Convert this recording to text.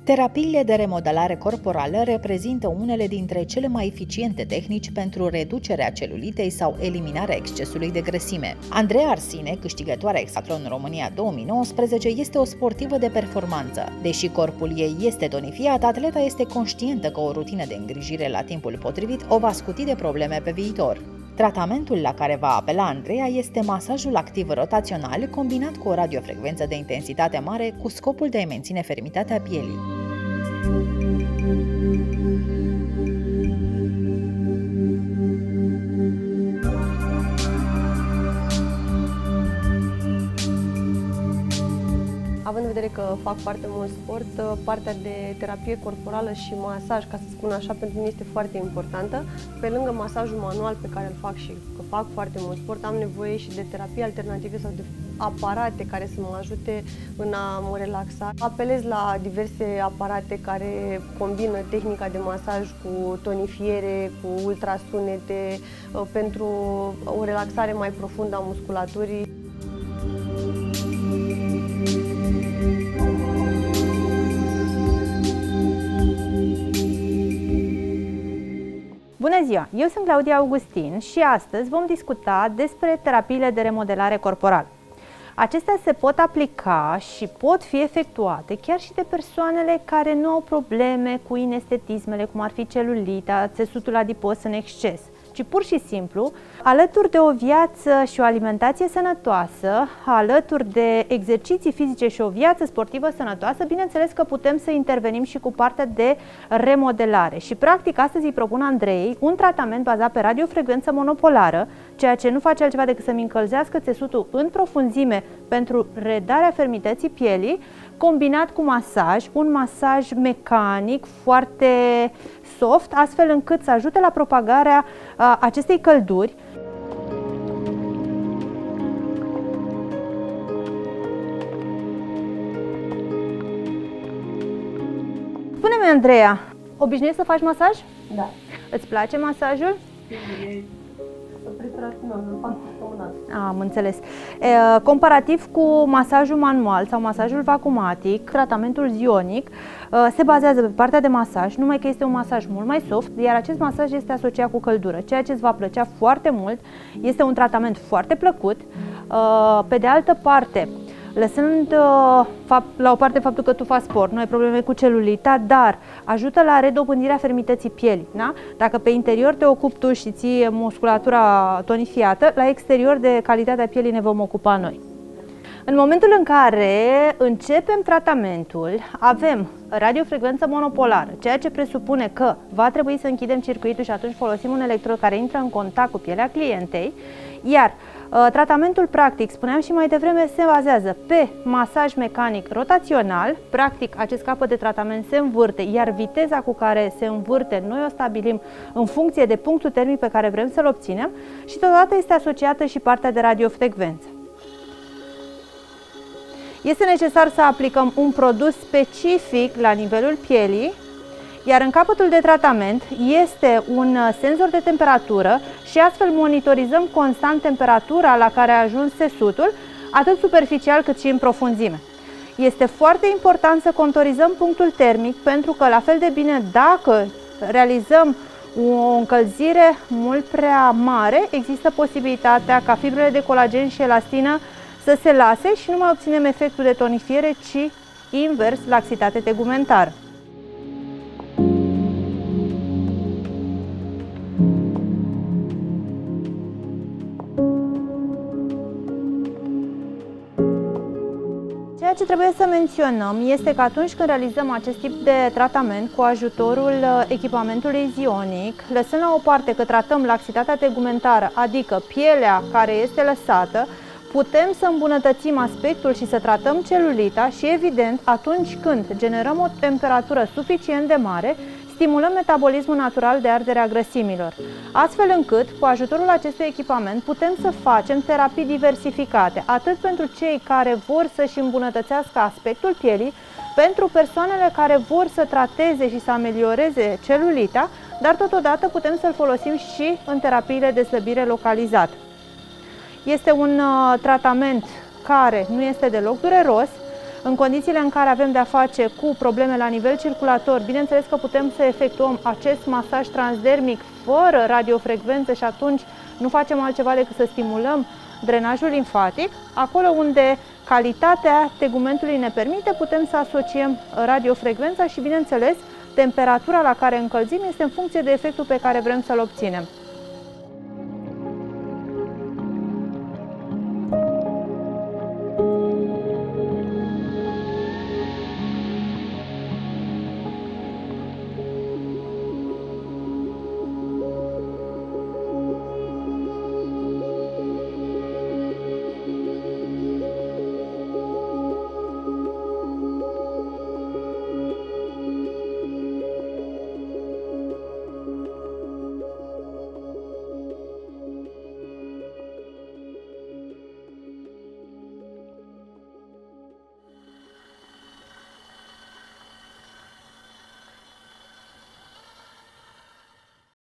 Terapiile de remodelare corporală reprezintă unele dintre cele mai eficiente tehnici pentru reducerea celulitei sau eliminarea excesului de grăsime. Andreea Arsine, câștigătoarea Hexatlon România 2019, este o sportivă de performanță. Deși corpul ei este tonifiat, atleta este conștientă că o rutină de îngrijire la timpul potrivit o va scuti de probleme pe viitor. Tratamentul la care va apela Andreea este masajul activ rotațional combinat cu o radiofrecvență de intensitate mare cu scopul de a menține fermitatea pielii. Având în vedere că fac foarte mult sport, partea de terapie corporală și masaj, ca să spun așa, pentru mine este foarte importantă. Pe lângă masajul manual pe care îl fac și că fac foarte mult sport, am nevoie și de terapie alternative sau de aparate care să mă ajute în a mă relaxa. Apelez la diverse aparate care combină tehnica de masaj cu tonifiere, cu ultrasunete, pentru o relaxare mai profundă a musculaturii. Bună ziua! Eu sunt Claudia Augustin și astăzi vom discuta despre terapiile de remodelare corporală. Acestea se pot aplica și pot fi efectuate chiar și de persoanele care nu au probleme cu inestetismele, cum ar fi celulita, țesutul adipos în exces, ci pur și simplu, alături de o viață și o alimentație sănătoasă, alături de exerciții fizice și o viață sportivă sănătoasă, bineînțeles că putem să intervenim și cu partea de remodelare. Și practic astăzi îi propun Andreei un tratament bazat pe radiofrecvență monopolară, ceea ce nu face altceva decât să-mi încălzească țesutul în profunzime pentru redarea fermității pielii, combinat cu masaj, un masaj mecanic foarte soft, astfel încât să ajute la propagarea acestei călduri. Spune-mi, Andreea, obișnuiești să faci masaj? Da. Îți place masajul? Am înțeles. Comparativ cu masajul manual sau masajul vacumatic, tratamentul zionic se bazează pe partea de masaj, numai că este un masaj mult mai soft, iar acest masaj este asociat cu căldură, ceea ce îți va plăcea foarte mult. Este un tratament foarte plăcut. Pe de altă parte, lăsând la o parte faptul că tu faci sport, nu ai probleme cu celulita, dar ajută la redobândirea fermității pielii. Da? Dacă pe interior te ocupi tu și ții musculatura tonifiată, la exterior de calitatea pielii ne vom ocupa noi. În momentul în care începem tratamentul, avem radiofrecvență monopolară, ceea ce presupune că va trebui să închidem circuitul și atunci folosim un electrod care intră în contact cu pielea clientei, iar tratamentul practic, spuneam și mai devreme, se bazează pe masaj mecanic rotațional. Practic, acest capăt de tratament se învârte, iar viteza cu care se învârte noi o stabilim în funcție de punctul termic pe care vrem să-l obținem și totodată este asociată și partea de radiofrecvență. Este necesar să aplicăm un produs specific la nivelul pielii, iar în capătul de tratament este un senzor de temperatură și astfel monitorizăm constant temperatura la care a ajuns țesutul, atât superficial cât și în profunzime. Este foarte important să contorizăm punctul termic pentru că, la fel de bine, dacă realizăm o încălzire mult prea mare, există posibilitatea ca fibrele de colagen și elastină să se lase și nu mai obținem efectul de tonifiere, ci invers, laxitate tegumentară. Ceea ce trebuie să menționăm este că atunci când realizăm acest tip de tratament cu ajutorul echipamentului zionic, lăsând la o parte că tratăm laxitatea tegumentară, adică pielea care este lăsată, putem să îmbunătățim aspectul și să tratăm celulita și, evident, atunci când generăm o temperatură suficient de mare, stimulăm metabolismul natural de ardere a grăsimilor, astfel încât, cu ajutorul acestui echipament, putem să facem terapii diversificate, atât pentru cei care vor să-și îmbunătățească aspectul pielii, pentru persoanele care vor să trateze și să amelioreze celulita, dar totodată putem să-l folosim și în terapiile de slăbire localizată. Este un tratament care nu este deloc dureros, În condițiile în care avem de-a face cu probleme la nivel circulator, bineînțeles că putem să efectuăm acest masaj transdermic fără radiofrecvență și atunci nu facem altceva decât să stimulăm drenajul limfatic. Acolo unde calitatea tegumentului ne permite, putem să asociem radiofrecvența și, bineînțeles, temperatura la care încălzim este în funcție de efectul pe care vrem să-l obținem.